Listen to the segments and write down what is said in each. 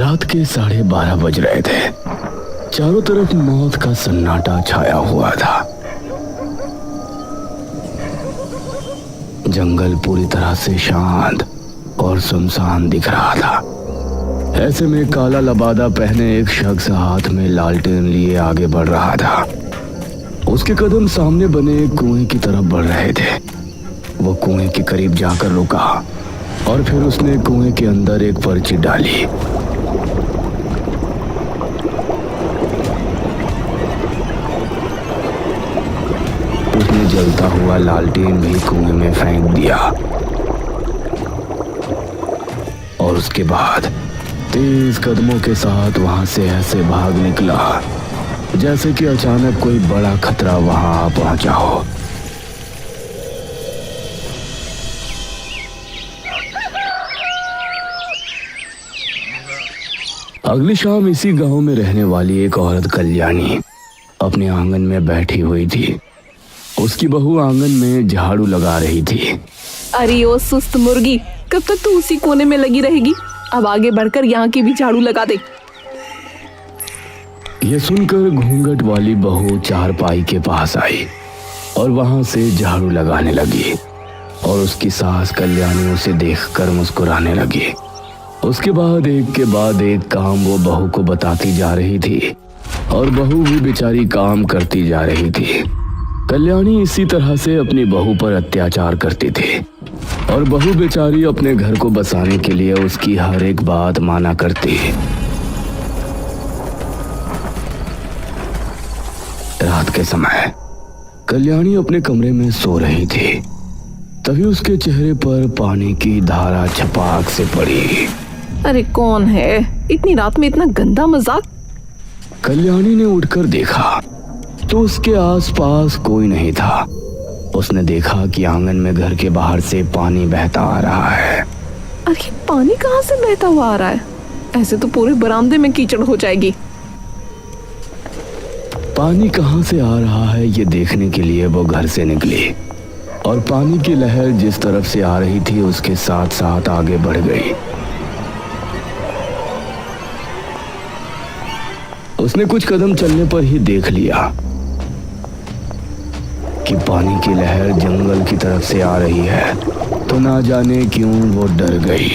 रात के 12:30 बज रहे थे। चारों तरफ मौत का सन्नाटा छाया हुआ था। जंगल पूरी तरह से शांत और सुनसान दिख रहा था। ऐसे में काला लबादा पहने एक शख्स हाथ में लालटेन लिए आगे बढ़ रहा था। उसके कदम सामने बने एक कुएं की तरफ बढ़ रहे थे। वो कुएं के करीब जाकर रुका और फिर उसने कुएं के अंदर एक पर्ची डाली। उसने जलता हुआ लालटेन भी कुएं में फेंक दिया और उसके बाद तेज कदमों के साथ वहां से ऐसे भाग निकला जैसे कि अचानक कोई बड़ा खतरा वहां आ पहुंचा हो। अगली शाम इसी गांव में रहने वाली एक औरत कल्याणी अपने आंगन में बैठी हुई थी। उसकी बहू आंगन में झाड़ू लगा रही थी। अरे ओ सुस्त मुर्गी, कब तक तू उसी कोने में लगी रहेगी? अब आगे बढ़कर यहाँ की भी झाड़ू लगा दे। ये सुनकर घूंघट वाली बहू चारपाई के पास आई और वहां से झाड़ू लगाने लगी और उसकी सास कल्याणी उसे देखकर मुस्कुराने लगी। उसके बाद एक के बाद एक काम वो बहू को बताती जा रही थी और बहू भी बेचारी काम करती जा रही थी। कल्याणी इसी तरह से अपनी बहू पर अत्याचार करती थी और बहू बेचारी अपने घर को बसाने के लिए उसकी हर एक बात माना करती। रात के समय कल्याणी अपने कमरे में सो रही थी। तभी उसके चेहरे पर पानी की धारा छपाक से पड़ी। अरे कौन है? इतनी रात में इतना गंदा मजाक? कल्याणी ने उठकर देखा तो उसके आसपास कोई नहीं था। उसने देखा कि आंगन में घर के बाहर से पानी बहता आ रहा है। अरे पानी कहाँ से बहता हुआ आ रहा है? ऐसे तो पूरे बरामदे में कीचड़ हो जाएगी। पानी कहाँ से आ रहा है ये देखने के लिए वो घर से निकली और पानी की लहर जिस तरफ से आ रही थी उसके साथ साथ आगे बढ़ गई। उसने कुछ कदम चलने पर ही देख लिया कि पानी की लहर जंगल की तरफ से आ रही है। तो ना जाने क्यों वो डर गई।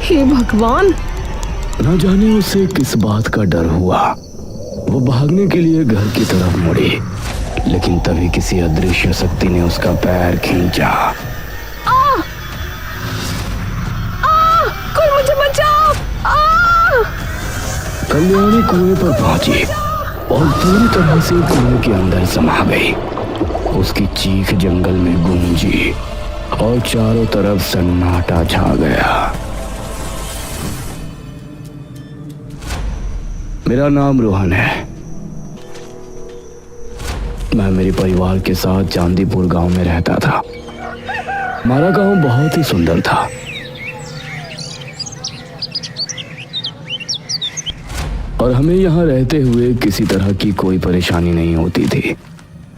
हे भगवान! ना जाने उसे किस बात का डर हुआ। वो भागने के लिए घर की तरफ मुड़ी, लेकिन तभी किसी अदृश्य शक्ति ने उसका पैर खींचा। कोई मुझे बचाओ! कल्याणी कुएं पर पहुंची और पूरी तरह से कुएं के अंदर समा गई। उसकी चीख जंगल में गूंजी और चारों तरफ सन्नाटा छा गया। मेरा नाम रोहन है। मैं मेरे परिवार के साथ चांदीपुर गांव में रहता था। हमारा गांव बहुत ही सुंदर था। और हमें यहाँ रहते हुए किसी तरह की कोई परेशानी नहीं होती थी।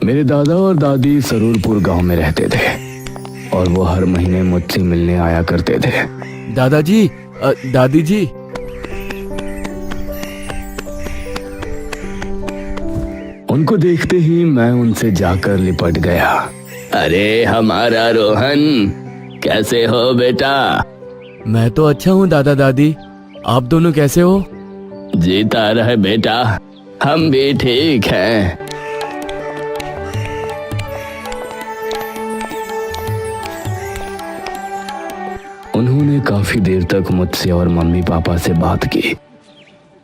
मेरे दादा और दादी सरूरपुर गांव में रहते थे और वो हर महीने मुझसे मिलने आया करते थे। दादाजी, दादी जी, उनको देखते ही मैं उनसे जाकर लिपट गया। अरे हमारा रोहन, कैसे हो बेटा? मैं तो अच्छा हूँ दादा दादी, आप दोनों कैसे हो? जीता रहे बेटा, हम भी ठीक हैं। उन्होंने काफी देर तक मुझसे और मम्मी पापा से बात की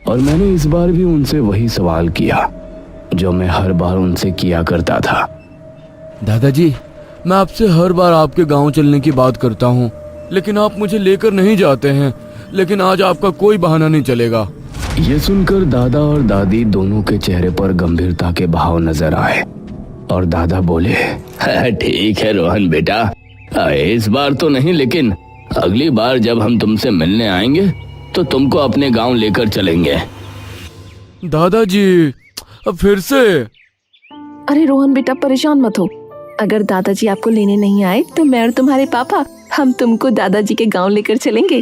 और मैंने इस बार भी उनसे वही सवाल किया जो मैं हर बार उनसे किया करता था। दादाजी, मैं आपसे हर बार आपके गांव चलने की बात करता हूँ, लेकिन आप मुझे लेकर नहीं जाते हैं। लेकिन आज आपका कोई बहाना नहीं चलेगा। ये सुनकर दादा और दादी दोनों के चेहरे पर गंभीरता के भाव नजर आए और दादा बोले, ठीक है रोहन बेटा, इस बार तो नहीं, लेकिन अगली बार जब हम तुमसे मिलने आएंगे तो तुमको अपने गांव लेकर चलेंगे। दादाजी, अब फिर से? अरे रोहन बेटा, परेशान मत हो। अगर दादाजी आपको लेने नहीं आए तो मैं और तुम्हारे पापा हम तुमको दादाजी के गांव लेकर चलेंगे।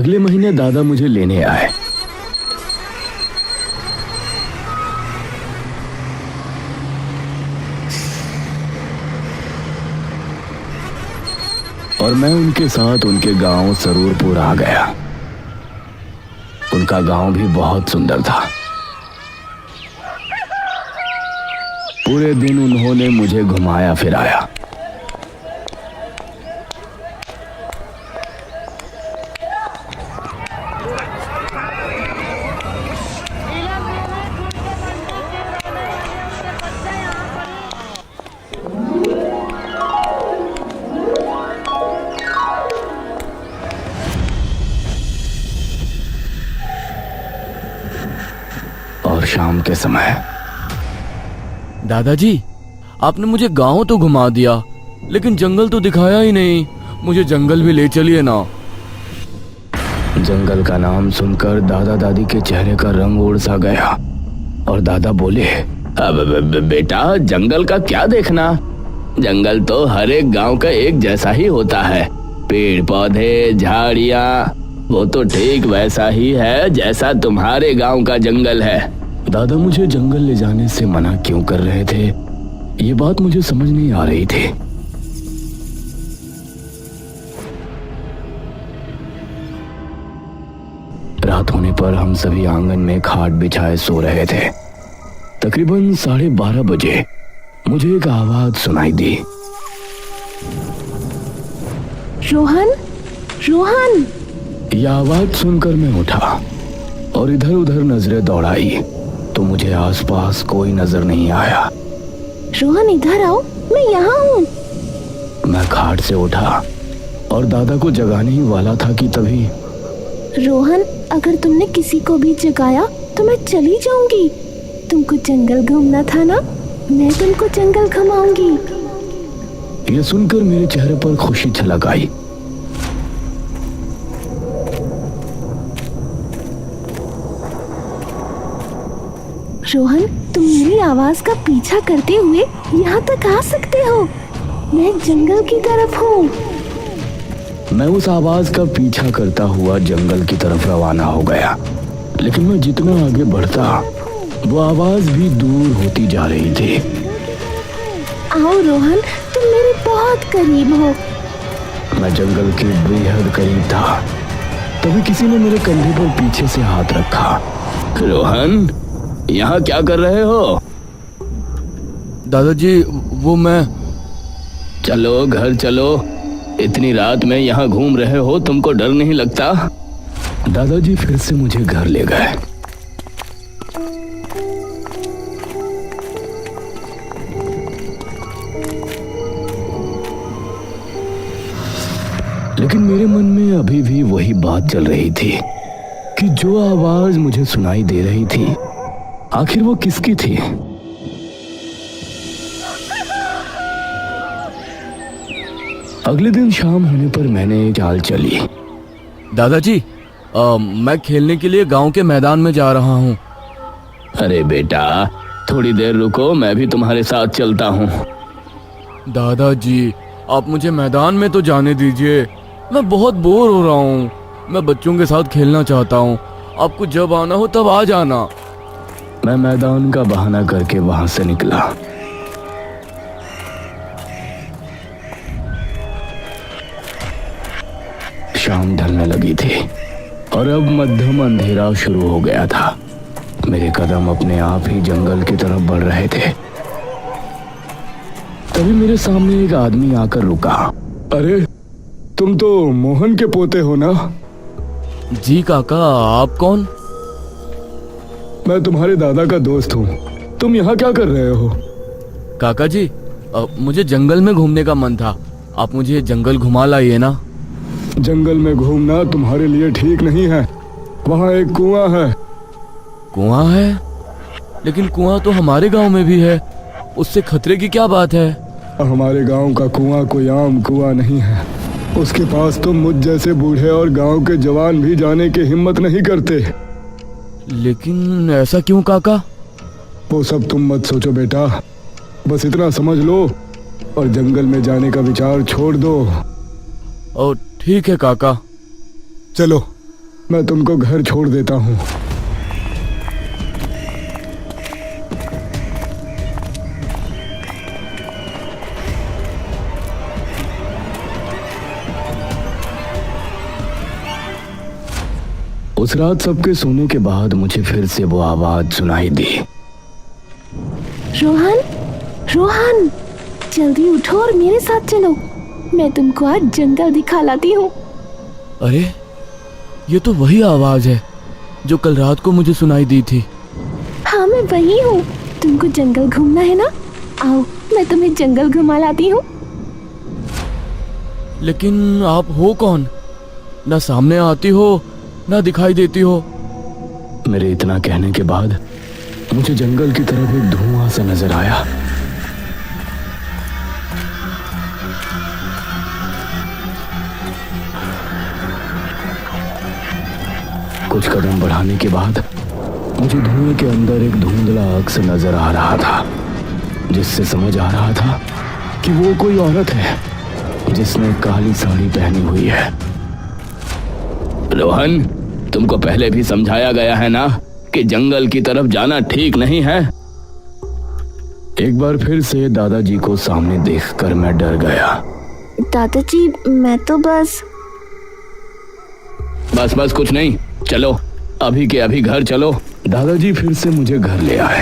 अगले महीने दादा मुझे लेने आए। और मैं उनके साथ उनके गांव सरूरपुर आ गया। उनका गांव भी बहुत सुंदर था। पूरे दिन उन्होंने मुझे घुमाया फिराया। और शाम के समय दादाजी, आपने मुझे गांव तो घुमा दिया, लेकिन जंगल तो दिखाया ही नहीं। मुझे जंगल भी ले चलिए ना। जंगल का नाम सुनकर दादा दादी के चेहरे का रंग उड़ सा गया और दादा बोले, अब बेटा, जंगल का क्या देखना? जंगल तो हर एक गांव का एक जैसा ही होता है। पेड़ पौधे, झाड़ियाँ, वो तो ठीक वैसा ही है जैसा तुम्हारे गांव का जंगल है। दादा मुझे जंगल ले जाने से मना क्यों कर रहे थे, ये बात मुझे समझ नहीं आ रही थी। रात होने पर हम सभी आंगन में खाट बिछाए सो रहे थे। तकरीबन 12:30 बजे मुझे एक आवाज सुनाई दी। रोहन, रोहन। यह आवाज सुनकर मैं उठा और इधर उधर नजरें दौड़ाई तो मुझे आसपास कोई नजर नहीं आया। रोहन इधर आओ, मैं यहाँ हूँ। मैं खाट से उठा और दादा को जगाने ही वाला था कि तभी, रोहन, अगर तुमने किसी को भी जगाया तो मैं चली जाऊंगी। तुमको जंगल घूमना था ना, मैं तुमको जंगल घुमाऊंगी। यह सुनकर मेरे चेहरे पर खुशी छलक आई। रोहन, तुम मेरी आवाज का पीछा करते हुए यहाँ तक आ सकते हो। मैं जंगल की तरफ हूँ। मैं उस आवाज का पीछा करता हुआ जंगल की तरफ रवाना हो गया, लेकिन मैं जितना आगे बढ़ता वो आवाज भी दूर होती जा रही थी। आओ रोहन, तुम मेरे बहुत करीब हो। मैं जंगल के बेहद करीब था। तभी किसी ने मेरे कंधे पर पीछे से हाथ रखा। रोहन, यहाँ क्या कर रहे हो? दादाजी, वो मैं। चलो घर चलो, इतनी रात में यहाँ घूम रहे हो, तुमको डर नहीं लगता? दादाजी फिर से मुझे घर ले गए। लेकिन मेरे मन में अभी भी वही बात चल रही थी कि जो आवाज मुझे सुनाई दे रही थी, आखिर वो किसकी थी? अगले दिन शाम होने पर मैंने एक चाल चली। दादाजी, मैं खेलने के लिए गांव के मैदान में जा रहा हूँ। अरे बेटा, थोड़ी देर रुको, मैं भी तुम्हारे साथ चलता हूँ। दादाजी, आप मुझे मैदान में तो जाने दीजिए। मैं बहुत बोर हो रहा हूँ। मैं बच्चों के साथ खेलना चाहता हूँ। आपको जब आना हो तब आ जाना। मैं मैदान का बहाना करके वहां से निकला। शाम ढलने लगी थी और अब मध्यम अंधेरा शुरू हो गया था। मेरे कदम अपने आप ही जंगल की तरफ बढ़ रहे थे। तभी मेरे सामने एक आदमी आकर रुका। अरे, तुम तो मोहन के पोते हो ना? जी काका, आप कौन? मैं तुम्हारे दादा का दोस्त हूँ। तुम यहाँ क्या कर रहे हो? काका जी, मुझे जंगल में घूमने का मन था। आप मुझे जंगल घुमा लाइए ना। जंगल में घूमना तुम्हारे लिए ठीक नहीं है। वहाँ एक कुआं है। कुआं है? लेकिन कुआं तो हमारे गांव में भी है। उससे खतरे की क्या बात है? हमारे गांव का कुआं कोई आम कुआं नहीं है। उसके पास तो मुझ जैसे बूढ़े और गांव के जवान भी जाने की हिम्मत नहीं करते। लेकिन ऐसा क्यों काका? वो सब तुम मत सोचो बेटा, बस इतना समझ लो और जंगल में जाने का विचार छोड़ दो। और ठीक है काका। चलो मैं तुमको घर छोड़ देता हूँ। उस रात सबके सोने के बाद मुझे फिर से वो आवाज सुनाई दी। रोहन, रोहन, जल्दी उठो और मेरे साथ चलो। मैं तुमको आज जंगल दिखा लाती हूँ। अरे ये तो वही आवाज है जो कल रात को मुझे सुनाई दी थी। हाँ, मैं वही हूँ। तुमको जंगल घूमना है ना? आओ, मैं तुम्हें जंगल घुमा लाती हूँ। लेकिन आप हो कौन? ना सामने आती हो ना दिखाई देती हो। मेरे इतना कहने के बाद मुझे जंगल की तरफ एक धुआं सा नजर आया। कुछ कदम बढ़ाने के बाद मुझे धुएं के अंदर एक धुंधला अक्स नजर आ रहा था, जिससे समझ आ रहा था कि वो कोई औरत है जिसने काली साड़ी पहनी हुई है। रोहन, तुमको पहले भी समझाया गया है ना कि जंगल की तरफ जाना ठीक नहीं है। एक बार फिर से दादाजी को सामने देखकर मैं डर गया। दादाजी, मैं तो बस कुछ नहीं, चलो अभी के अभी घर चलो। दादाजी फिर से मुझे घर ले आए।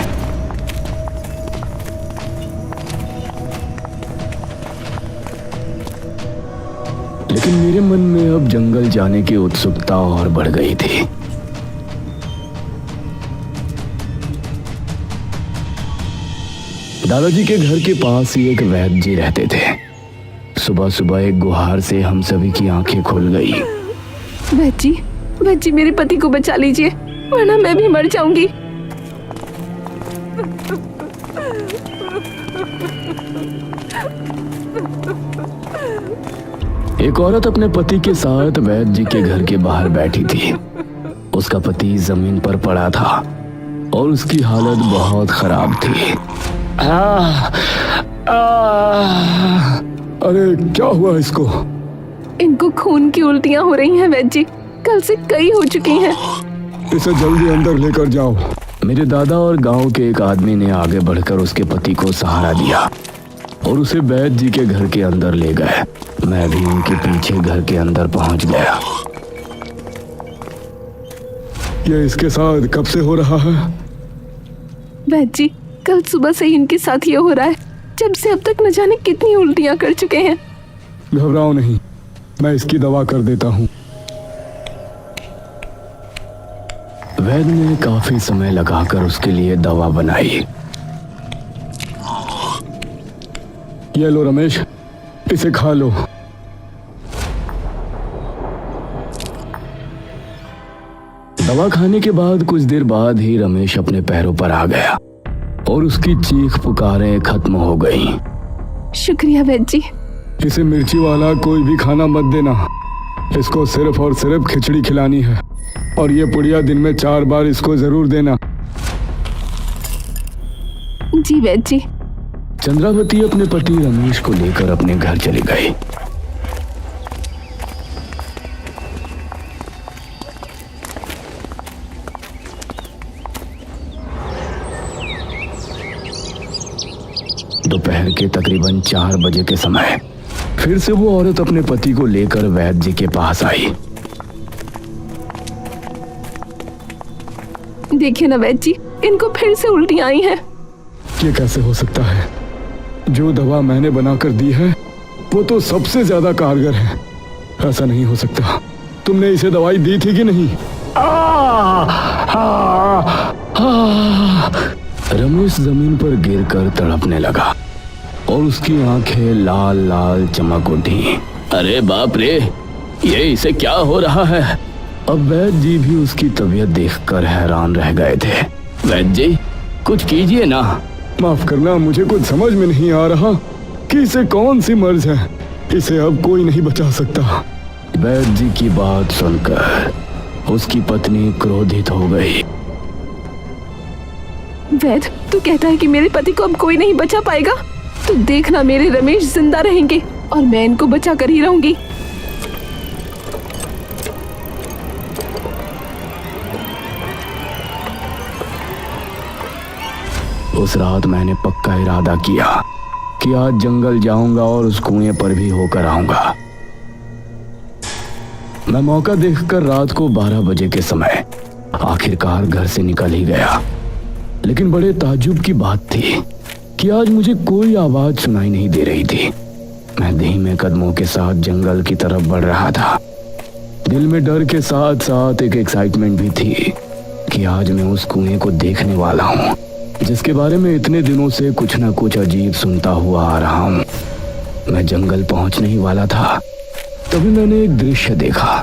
लेकिन मेरे मन में अब जंगल जाने की उत्सुकता और बढ़ गई थी। दादाजी के घर के पास ही एक वैद्य जी रहते थे। सुबह सुबह एक गुहार से हम सभी की आंखें खुल गई। वैद्य जी, मेरे पति को बचा लीजिए, वरना मैं भी मर जाऊंगी। एक औरत अपने पति के साथ वैद्य जी के घर के बाहर बैठी थी। उसका पति जमीन पर पड़ा था और उसकी हालत बहुत खराब थी। अरे क्या हुआ इसको? इनको खून की उल्टियां हो रही हैं वैद्य जी, कल से कई हो चुकी हैं। इसे जल्दी अंदर लेकर जाओ। मेरे दादा और गांव के एक आदमी ने आगे बढ़कर उसके पति को सहारा दिया और उसे वैद्य जी के घर के अंदर ले गए। मैं भी उनके पीछे घर के अंदर पहुंच गया। ये इसके साथ कब से हो रहा है? वैद्य जी, कल सुबह से ही इनके साथ ये हो रहा है। जब से अब तक न जाने कितनी उल्टियां कर चुके हैं। घबराओ नहीं, मैं इसकी दवा कर देता हूँ। वैद्य ने काफी समय लगाकर उसके लिए दवा बनाई। ये लो रमेश, इसे खा लो। दवा खाने के बाद कुछ देर बाद ही रमेश अपने पैरों पर आ गया और उसकी चीख पुकारें खत्म हो गईं। शुक्रिया वैद्य जी। इसे मिर्ची वाला कोई भी खाना मत देना। इसको सिर्फ और सिर्फ खिचड़ी खिलानी है और ये पुड़िया दिन में 4 बार इसको जरूर देना। जी वैद्य जी। चंद्रावती अपने पति रमेश को लेकर अपने घर चली गई। दोपहर के तकरीबन 4 बजे के समय फिर से वो औरत अपने पति को लेकर वैद्य जी के पास आई। देखिए ना वैद्य जी, इनको फिर से उल्टियां आई हैं। ये कैसे हो सकता है? जो दवा मैंने बनाकर दी है वो तो सबसे ज्यादा कारगर है। ऐसा नहीं हो सकता। तुमने इसे दवाई दी थी कि नहीं? रमेश जमीन पर गिरकर तड़पने लगा और उसकी आंखें लाल लाल चमक उठी। अरे बाप रे, ये इसे क्या हो रहा है? अब वैद्य जी भी उसकी तबीयत देखकर हैरान रह गए थे। वैद्य जी, कुछ कीजिए ना। माफ करना, मुझे कुछ समझ में नहीं आ रहा कि इसे कौन सी मर्ज है। इसे अब कोई नहीं बचा सकता। वैद्य जी की बात सुनकर उसकी पत्नी क्रोधित हो गई। वैद्य, तू कहता है कि मेरे पति को अब कोई नहीं बचा पाएगा? तो देखना, मेरे रमेश जिंदा रहेंगे और मैं इनको बचा कर ही रहूंगी। उस रात मैंने पक्का इरादा किया कि आज जंगल जाऊंगा और उस कुएं पर भी होकर आऊंगा। मैं मौका देखकर रात को 12 बजे के समय आखिरकार घर से निकल ही गया। लेकिन बड़े ताज्जुब की बात थी कि आज मुझे कोई आवाज सुनाई नहीं दे रही थी। मैं धीमे कदमों के साथ जंगल की तरफ बढ़ रहा था। दिल में डर के साथ साथ एक एक्साइटमेंट भी थी कि आज मैं उस कुएं को देखने वाला हूँ जिसके बारे में इतने दिनों से कुछ ना कुछ अजीब सुनता हुआ आ रहा हूँ। मैं जंगल पहुंचने ही वाला था, तभी मैंने एक दृश्य देखा।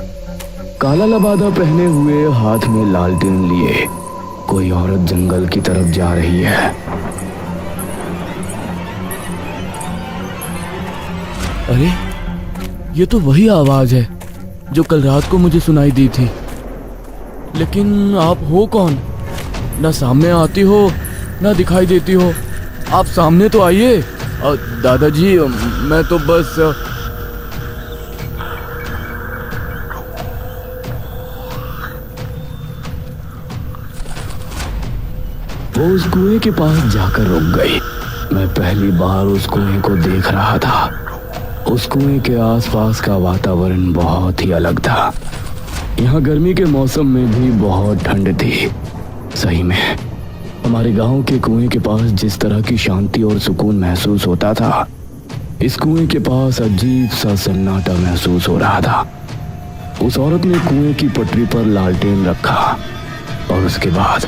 काला लबादा पहने हुए, हाथ में लालटेन लिए कोई औरत जंगल की तरफ जा रही है। अरे, ये तो वही आवाज है जो कल रात को मुझे सुनाई दी थी। लेकिन आप हो कौन? ना सामने आती हो ना दिखाई देती हो। आप सामने तो आइए। दादाजी, मैं तो बस वो उस कुएं के पास जाकर रुक गई। मैं पहली बार उस कुएं को देख रहा था। उस कुएं के आसपास का वातावरण बहुत ही अलग था। यहाँ गर्मी के मौसम में भी बहुत ठंड थी। सही में हमारे गांव के कुएं के पास जिस तरह की शांति और सुकून महसूस होता था, इस कुएं के पास अजीब सा सन्नाटा महसूस हो रहा था। उस औरत ने कुएं की पटरी पर लालटेन रखा और उसके बाद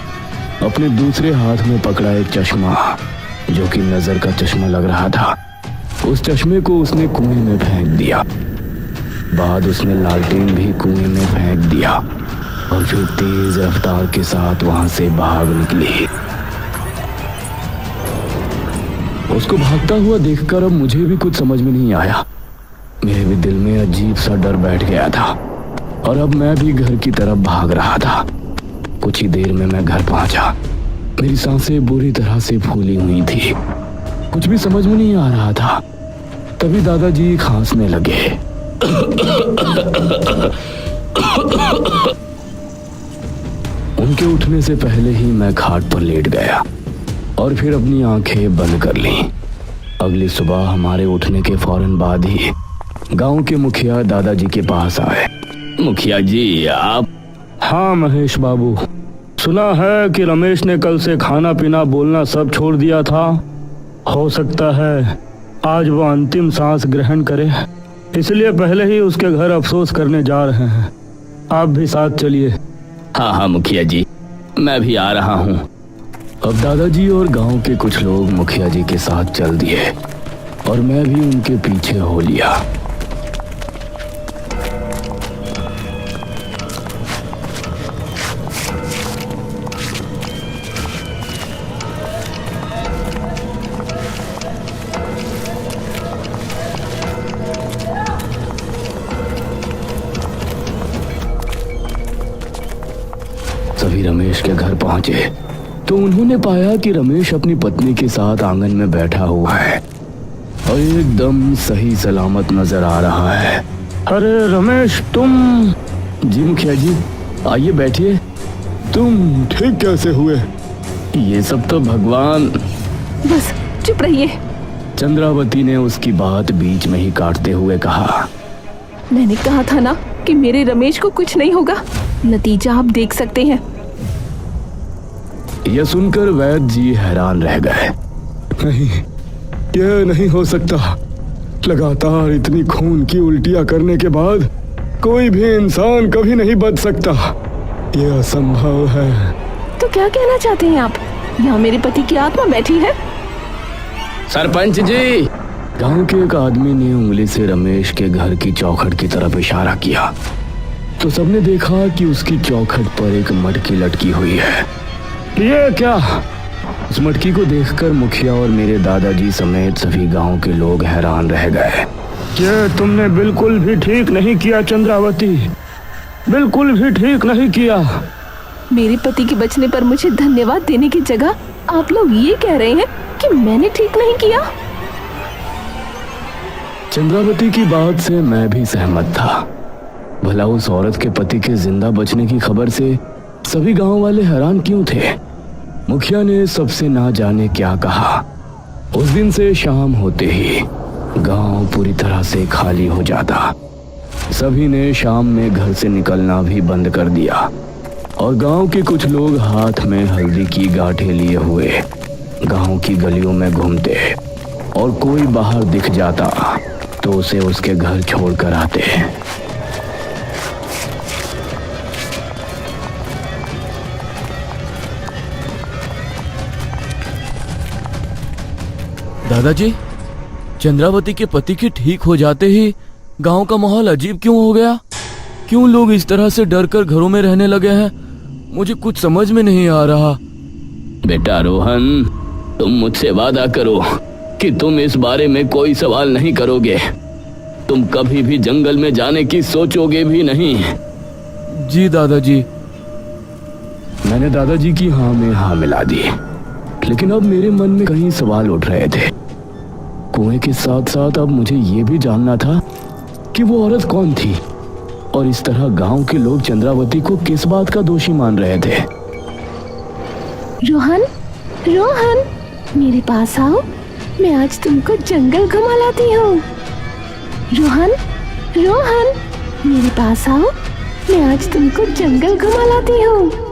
अपने दूसरे हाथ में पकड़ा एक चश्मा जो कि नजर का चश्मा लग रहा था। उस चश्मे को उसने कुएं में फेंक दिया। बाद उसने लालटेन भी कुएं में फेंक दिया और फिर तेज रफ्तार के साथ वहां से भाग निकली। उसको भागता हुआ देखकर अब मुझे भी कुछ समझ में नहीं आया। मेरे भी दिल में अजीब सा डर बैठ गया था और अब मैं भी घर की तरफ भाग रहा था। कुछ ही देर में मैं घर पहुंचा। मेरी सांसें बुरी तरह से फूली हुई थी। कुछ भी समझ में नहीं आ रहा था। तभी दादाजी खांसने लगे। उनके उठने से पहले ही मैं खाट पर लेट गया और फिर अपनी आंखें बंद कर लीं। अगली सुबह हमारे उठने के फौरन बाद ही गांव के मुखिया दादाजी के पास आए। मुखिया जी, आप? हाँ महेश बाबू, सुना है कि रमेश ने कल से खाना पीना बोलना सब छोड़ दिया था। हो सकता है आज वो अंतिम सांस ग्रहण करे, इसलिए पहले ही उसके घर अफसोस करने जा रहे हैं। आप भी साथ चलिए। हाँ हाँ मुखिया जी, मैं भी आ रहा हूँ। अब दादाजी और गांव के कुछ लोग मुखिया जी के साथ चल दिए और मैं भी उनके पीछे हो लिया। सभी रमेश के घर पहुंचे तो उन्होंने पाया कि रमेश अपनी पत्नी के साथ आंगन में बैठा हुआ है और एकदम सही सलामत नजर आ रहा है। अरे रमेश, तुम? जी मुखिया जी, आइए बैठिए। तुम ठीक कैसे हुए? ये सब तो भगवान। बस चुप रहिए। चंद्रावती ने उसकी बात बीच में ही काटते हुए कहा। मैंने कहा था ना कि मेरे रमेश को कुछ नहीं होगा। नतीजा आप देख सकते हैं। यह सुनकर वैद्य जी हैरान रह गए। नहीं, यह नहीं हो सकता। लगातार इतनी खून की उल्टियां करने के बाद कोई भी इंसान कभी नहीं बच सकता। यह असंभव है। तो क्या कहना चाहते हैं आप? यहाँ मेरे पति की आत्मा बैठी है। सरपंच जी, गांव के एक आदमी ने उंगली से रमेश के घर की चौखट की तरफ इशारा किया तो सबने देखा कि उसकी चौखट पर एक मटकी लटकी हुई है। ये क्या? उस मटकी को देखकर मुखिया और मेरे दादाजी समेत सभी गांव के लोग हैरान रह गए। ये तुमने बिल्कुल भी ठीक नहीं किया चंद्रावती, बिल्कुल भी ठीक नहीं किया। मेरे पति के बचने पर मुझे धन्यवाद देने की जगह आप लोग ये कह रहे हैं कि मैंने ठीक नहीं किया। चंद्रावती की बात से मैं भी सहमत था। भला उस औरत के पति के जिंदा बचने की खबर से सभी गांव वाले हैरान क्यों थे? मुखिया ने सबसे ना जाने क्या कहा। उस दिन से शाम होते ही गांव पूरी तरह से खाली हो जाता। सभी ने शाम में घर से निकलना भी बंद कर दिया और गांव के कुछ लोग हाथ में हल्दी की गांठें लिए हुए गांव की गलियों में घूमते और कोई बाहर दिख जाता तो उसे उसके घर छोड़कर आते। दादाजी, चंद्रावती के पति के ठीक हो जाते ही गांव का माहौल अजीब क्यों हो गया? क्यों लोग इस तरह से डरकर घरों में रहने लगे हैं? मुझे कुछ समझ में नहीं आ रहा। बेटा रोहन, तुम मुझसे वादा करो कि तुम इस बारे में कोई सवाल नहीं करोगे। तुम कभी भी जंगल में जाने की सोचोगे भी नहीं। जी दादाजी। मैंने दादाजी की हाँ में हाँ मिला दी, लेकिन अब मेरे मन में कई सवाल उठ रहे थे। कुएं के साथ साथ अब मुझे ये भी जानना था कि वो औरत कौन थी और इस तरह गांव के लोग चंद्रावती को किस बात का दोषी मान रहे थे। रोहन, रोहन, मेरे पास आओ, मैं आज तुमको जंगल घुमा लाती हूँ। रोहन, रोहन, मेरे पास आओ, मैं आज तुमको जंगल घुमा लाती हूँ।